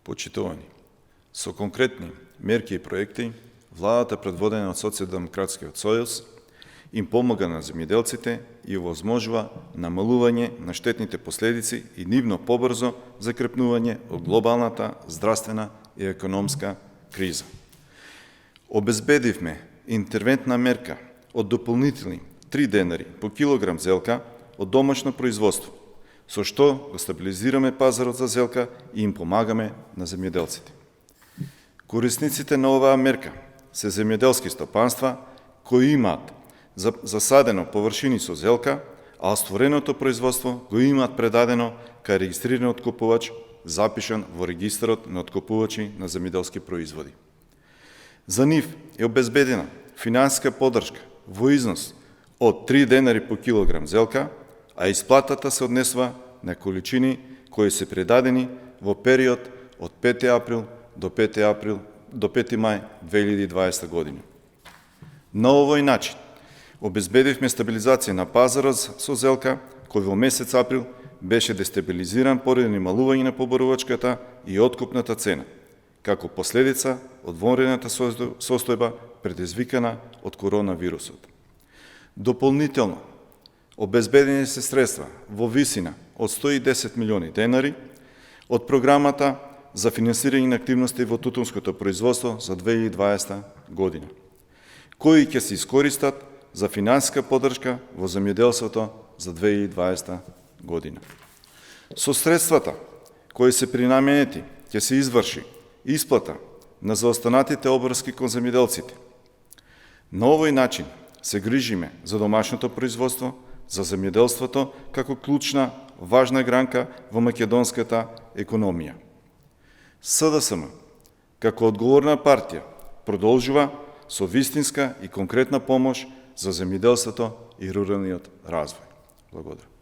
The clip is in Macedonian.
Почитувани, со конкретни мерки и проекти, владата предводена од Социјалдемократскиот сојуз им помага на земјоделците и овозможува намалување на штетните последици и нивно побрзо закрепнување од глобалната здравствена и економска криза. Обезбедивме интервентна мерка од дополнителни 3 денари по килограм зелка од домашно производство, со што го стабилизираме пазарот за зелка и им помагаме на земјоделците. Корисниците на оваа мерка се земјоделски стопанства кои имаат засадено површини со зелка, а оствореното производство го имаат предадено кај регистриран откупувач, запишан во регистарот на откупувачи на земјоделски производи. За нив е обезбедена финансиска поддршка во износ од 3 денари по килограм зелка, а исплатата се однесува на количини кои се предадени во период од 5 април до 5 мај 2020 година. На овој начин обезбедивме стабилизација на пазарот со зелка, кој во месец април беше дестабилизиран поради намалување на поборувачката и откупната цена, како последица од вонредната состојба предизвикана од коронавирусот. Дополнително, обезбедени се средства во висина од 110 милиони денари од програмата за финансирање на активности во тутунското производство за 2020 година, кои ќе се искористат за финансиска поддршка во земјоделството за 2020 година. Со средствата кои се принаменети ќе се изврши исплата на заостанатите обврски кон земјоделците. На овој начин се грижиме за домашното производство, за земјоделството како клучна, важна гранка во македонската економија. СДСМ, како одговорна партија, продолжува со вистинска и конкретна помош за земјоделството и руралниот развој. Благодарам.